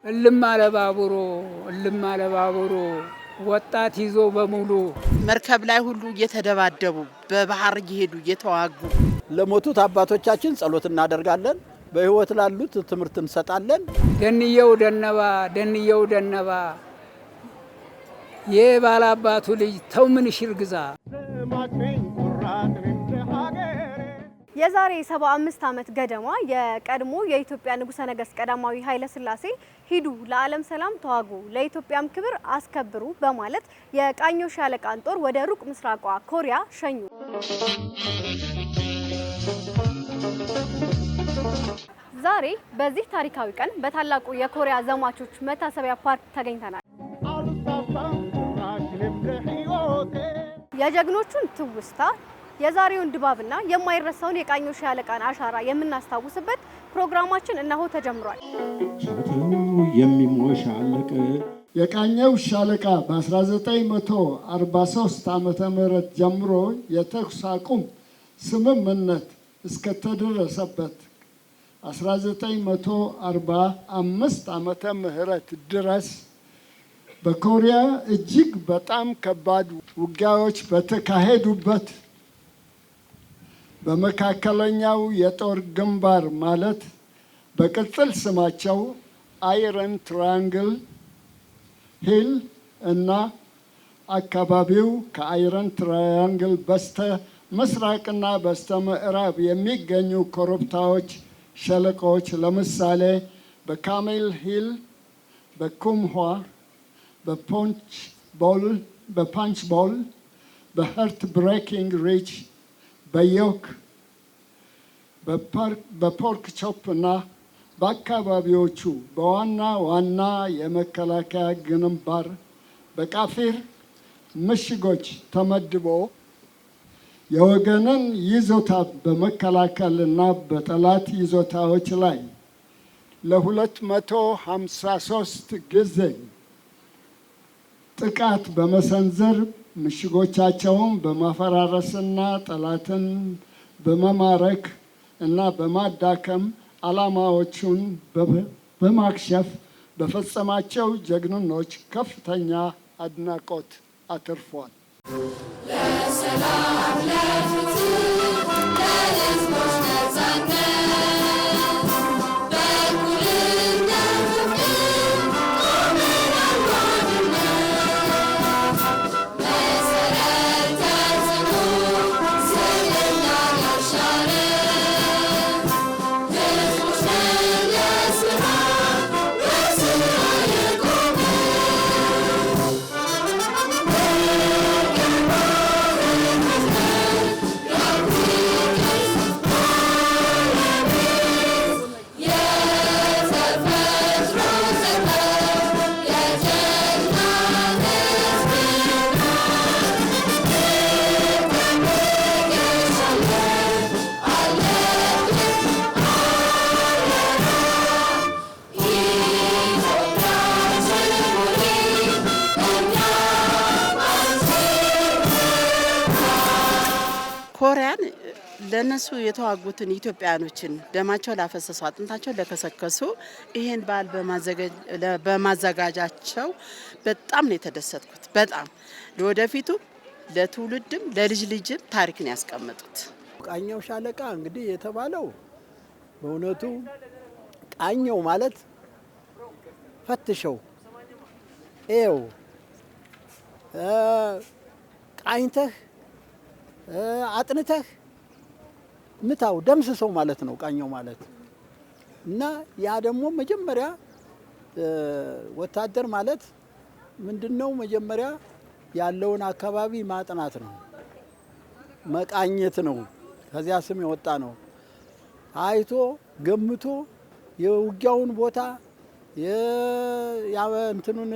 እልም አለ ባቡሩ ወጣት ይዞ በሙሉ መርከብ ላይ ሁሉ እየተደባደቡ በባህር እየሄዱ እየተዋጉ ለሞቱት አባቶቻችን ጸሎት እናደርጋለን። በህይወት ላሉት ትምህርት እንሰጣለን። ደንየው ደነባ የባላባቱ ልጅ ተው ምን ሽርግዛ የዛሬ 75 ዓመት ገደማ የቀድሞ የኢትዮጵያ ንጉሠ ነገሥት ቀዳማዊ ኃይለ ሥላሴ ሂዱ ለዓለም ሰላም ተዋጉ ለኢትዮጵያም ክብር አስከብሩ በማለት የቃኘው ሻለቃን ጦር ወደ ሩቅ ምስራቋ ኮሪያ ሸኙ። ዛሬ በዚህ ታሪካዊ ቀን በታላቁ የኮሪያ ዘማቾች መታሰቢያ ፓርክ ተገኝተናል። የጀግኖቹን ትውስታ የዛሬውን ድባብና የማይረሳውን የቃኘው ሻለቃን አሻራ የምናስታውስበት ፕሮግራማችን እነሆ ተጀምሯል። የቃኘው ሻለቃ በ1943 ዓመተ ምህረት ጀምሮ የተኩስ አቁም ስምምነት እስከተደረሰበት 1945 ዓመተ ምህረት ድረስ በኮሪያ እጅግ በጣም ከባድ ውጊያዎች በተካሄዱበት በመካከለኛው የጦር ግንባር ማለት በቅጽል ስማቸው አይረን ትራያንግል ሂል እና አካባቢው ከአይረን ትራያንግል በስተ ምስራቅና በስተ ምዕራብ የሚገኙ ኮረብታዎች፣ ሸለቆዎች ለምሳሌ በካሜል ሂል፣ በኩምኋ፣ በፓንች ቦል፣ በኸርት ብሬኪንግ ሪች፣ በዮክ፣ በፖርክ ቾፕ እና በአካባቢዎቹ በዋና ዋና የመከላከያ ግንባር በቃፊር ምሽጎች ተመድቦ የወገንን ይዞታ በመከላከልና በጠላት ይዞታዎች ላይ ለ253 ጊዜ ጥቃት በመሰንዘር ምሽጎቻቸውን በማፈራረስና ጠላትን በመማረክ እና በማዳከም ዓላማዎቹን በማክሸፍ በፈጸማቸው ጀግንኖች ከፍተኛ አድናቆት አትርፏል። ለሰላም ለፍትህ ለሕዝቦች ነፃነት ኮሪያን ለነሱ የተዋጉትን ኢትዮጵያኖችን ደማቸው ላፈሰሱ አጥንታቸው ለከሰከሱ ይሄን በዓል በማዘጋጃቸው በጣም ነው የተደሰትኩት። በጣም ለወደፊቱ ለትውልድም ለልጅ ልጅም ታሪክን ያስቀምጡት። ቃኘው ሻለቃ እንግዲህ የተባለው በእውነቱ ቃኘው ማለት ፈትሸው ኤው ቃኝተህ አጥንተህ ምታው ደምስሰው ማለት ነው ቃኘው ማለት እና ያ ደግሞ መጀመሪያ ወታደር ማለት ምንድነው? መጀመሪያ ያለውን አካባቢ ማጥናት ነው፣ መቃኘት ነው። ከዚያ ስም የወጣ ነው። አይቶ ገምቶ የውጊያውን ቦታ እንትኑን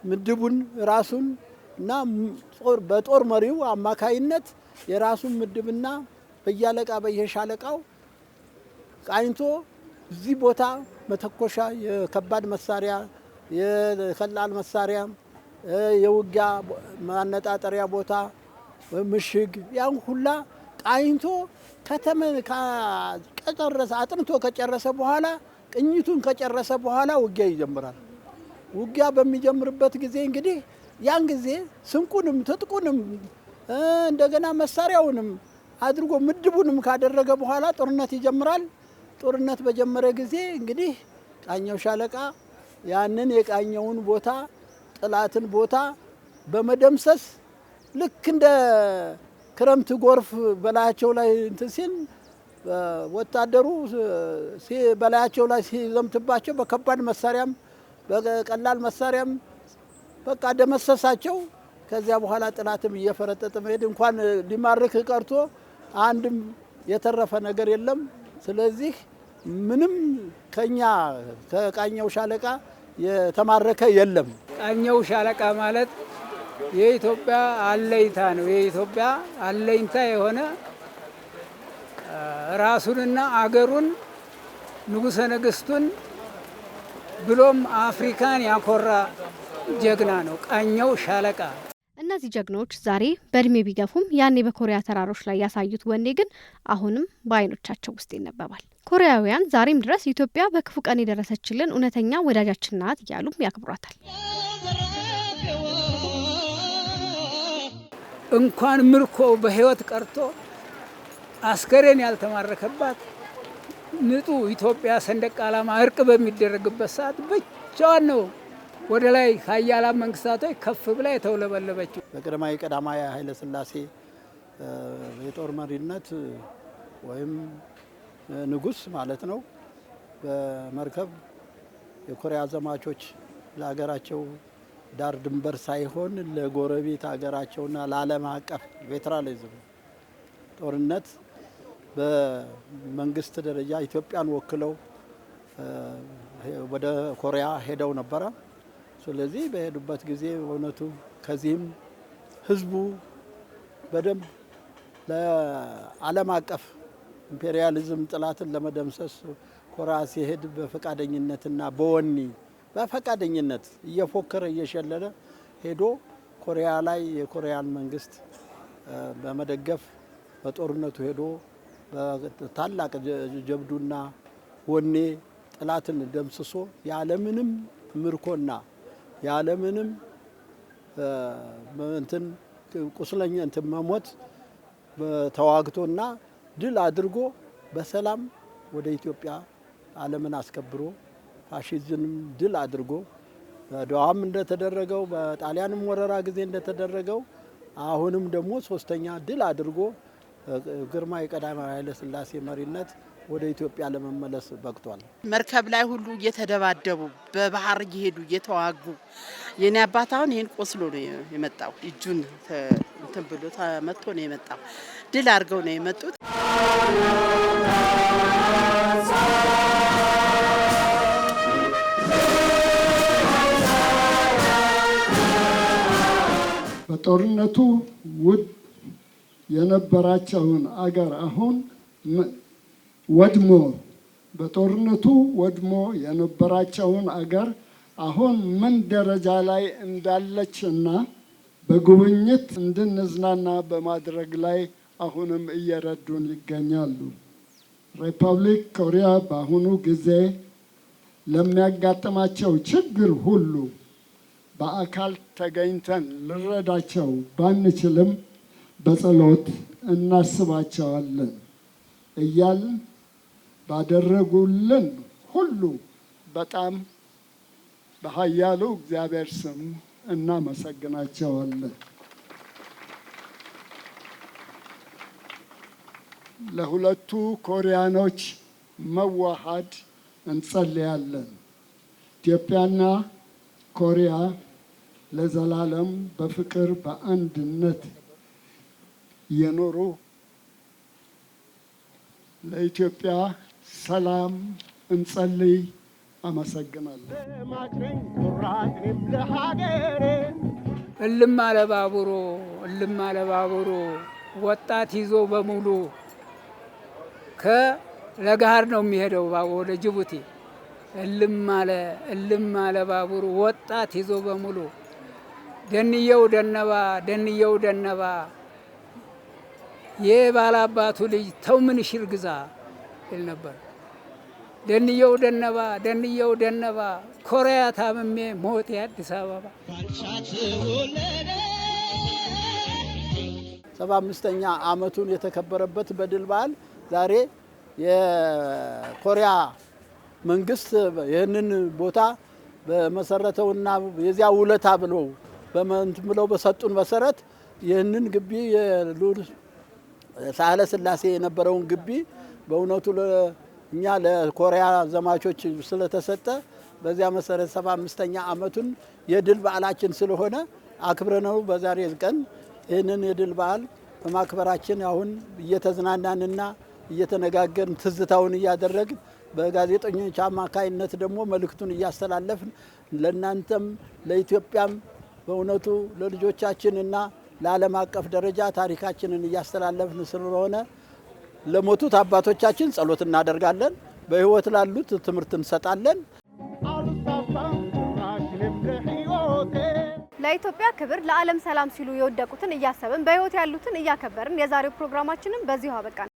ምድቡን ራሱን እና በጦር መሪው አማካይነት የራሱን ምድብና በያለቃ በየሻለቃው ቃኝቶ እዚህ ቦታ መተኮሻ የከባድ መሳሪያ የቀላል መሳሪያ የውጊያ ማነጣጠሪያ ቦታ ምሽግ ያን ሁላ ቃኝቶ አጥንቶ ከጨረሰ በኋላ ቅኝቱን ከጨረሰ በኋላ ውጊያ ይጀምራል። ውጊያ በሚጀምርበት ጊዜ እንግዲህ ያን ጊዜ ስንቁንም ትጥቁንም እንደገና መሳሪያውንም አድርጎ ምድቡንም ካደረገ በኋላ ጦርነት ይጀምራል። ጦርነት በጀመረ ጊዜ እንግዲህ ቃኘው ሻለቃ ያንን የቃኘውን ቦታ ጠላትን ቦታ በመደምሰስ ልክ እንደ ክረምት ጎርፍ በላያቸው ላይ እንትን ሲል ወታደሩ በላያቸው ላይ ሲዘምትባቸው በከባድ መሳሪያም በቀላል መሳሪያም በቃ ደመሰሳቸው። ከዚያ በኋላ ጠላትም እየፈረጠጠ መሄድ እንኳን ሊማርክ ቀርቶ አንድም የተረፈ ነገር የለም። ስለዚህ ምንም ከኛ ከቃኘው ሻለቃ የተማረከ የለም። ቃኘው ሻለቃ ማለት የኢትዮጵያ አለኝታ ነው። የኢትዮጵያ አለኝታ የሆነ ራሱንና አገሩን ንጉሠ ነገሥቱን ብሎም አፍሪካን ያኮራ ጀግና ነው ቃኘው ሻለቃ። እነዚህ ጀግኖች ዛሬ በእድሜ ቢገፉም ያኔ በኮሪያ ተራሮች ላይ ያሳዩት ወኔ ግን አሁንም በዓይኖቻቸው ውስጥ ይነበባል። ኮሪያውያን ዛሬም ድረስ ኢትዮጵያ በክፉ ቀን የደረሰችልን እውነተኛ ወዳጃችን ናት እያሉም ያክብሯታል። እንኳን ምርኮ በህይወት ቀርቶ አስከሬን ያልተማረከባት ንጡ ኢትዮጵያ ሰንደቅ ዓላማ እርቅ በሚደረግበት ሰዓት ብቻዋን ነው ወደ ላይ ከአያላን መንግስታቶች ከፍ ብላ የተውለበለበችው። በቀዳማዊ ኃይለ ሥላሴ የጦር መሪነት ወይም ንጉስ ማለት ነው በመርከብ የኮሪያ ዘማቾች ለሀገራቸው ዳር ድንበር ሳይሆን ለጎረቤት ሀገራቸውና ለዓለም አቀፍ ፌዴራሊዝም ጦርነት በመንግስት ደረጃ ኢትዮጵያን ወክለው ወደ ኮሪያ ሄደው ነበረ። ስለዚህ በሄዱበት ጊዜ እውነቱ ከዚህም ህዝቡ በደንብ ለዓለም አቀፍ ኢምፔሪያሊዝም ጥላትን ለመደምሰስ ኮሪያ ሲሄድ በፈቃደኝነትና በወኔ በፈቃደኝነት እየፎከረ እየሸለለ ሄዶ ኮሪያ ላይ የኮሪያን መንግስት በመደገፍ በጦርነቱ ሄዶ በታላቅ ጀብዱና ወኔ ጥላትን ደምስሶ ያለምንም ምርኮና ያለምንም እንትን ቁስለኛ እንትን መሞት ተዋግቶና ድል አድርጎ በሰላም ወደ ኢትዮጵያ ዓለምን አስከብሮ ፋሺዝምም ድል አድርጎ በደዋም እንደተደረገው በጣሊያንም ወረራ ጊዜ እንደተደረገው አሁንም ደግሞ ሶስተኛ ድል አድርጎ ግርማዊ ቀዳማዊ ኃይለ ሥላሴ መሪነት ወደ ኢትዮጵያ ለመመለስ በቅቷል። መርከብ ላይ ሁሉ እየተደባደቡ በባህር እየሄዱ እየተዋጉ የኔ አባት አሁን ይሄን ቆስሎ ነው የመጣው። እጁን እንትን ብሎ ተመቶ ነው የመጣው። ድል አድርገው ነው የመጡት። በጦርነቱ ውድ የነበራቸውን አገር አሁን ወድሞ በጦርነቱ ወድሞ የነበራቸውን አገር አሁን ምን ደረጃ ላይ እንዳለችና በጉብኝት እንድንዝናና በማድረግ ላይ አሁንም እየረዱን ይገኛሉ። ሪፐብሊክ ኮሪያ በአሁኑ ጊዜ ለሚያጋጥማቸው ችግር ሁሉ በአካል ተገኝተን ልረዳቸው ባንችልም በጸሎት እናስባቸዋለን እያልን ባደረጉልን ሁሉ በጣም በኃያሉ እግዚአብሔር ስም እናመሰግናቸዋለን። ለሁለቱ ኮሪያኖች መዋሃድ እንጸልያለን። ኢትዮጵያና ኮሪያ ለዘላለም በፍቅር በአንድነት የኖሩ ለኢትዮጵያ ሰላም እንጸልይ። አመሰግናለሁ። እልም አለ ባቡሩ እልም አለ ባቡሩ ወጣት ይዞ በሙሉ ከለጋሃር ነው የሚሄደው ወደ ጅቡቲ። እልም አለ ባቡሩ ወጣት ይዞ በሙሉ ደንየው ደነባ የባላባቱ ልጅ ተው ምን ሽር ግዛ ይል ነበር። ደንየው ደነባ ኮሪያ ታምሜ ሞቴ አዲስ አበባ 75ኛ ዓመቱን የተከበረበት በድል በዓል ዛሬ የኮሪያ መንግስት ይህንን ቦታ በመሰረተውና የዚያ ውለታ ብለው በሰጡን መሰረት ይህንን ግቢ የልዑል ሳህለ ሥላሴ የነበረውን ግቢ በእውነቱ እኛ ለኮሪያ ዘማቾች ስለተሰጠ በዚያ መሰረት 75ኛ ዓመቱን የድል በዓላችን ስለሆነ አክብረነው በዛሬ ቀን ይህንን የድል በዓል በማክበራችን አሁን እየተዝናናንና እየተነጋገርን ትዝታውን እያደረግን በጋዜጠኞች አማካይነት ደግሞ መልእክቱን እያስተላለፍን ለእናንተም ለኢትዮጵያም በእውነቱ ለልጆቻችንና ለዓለም አቀፍ ደረጃ ታሪካችንን እያስተላለፍን ስለሆነ ለሞቱት አባቶቻችን ጸሎት እናደርጋለን። በሕይወት ላሉት ትምህርት እንሰጣለን። ለኢትዮጵያ ክብር ለዓለም ሰላም ሲሉ የወደቁትን እያሰብን በሕይወት ያሉትን እያከበርን የዛሬው ፕሮግራማችንን በዚሁ አበቃን።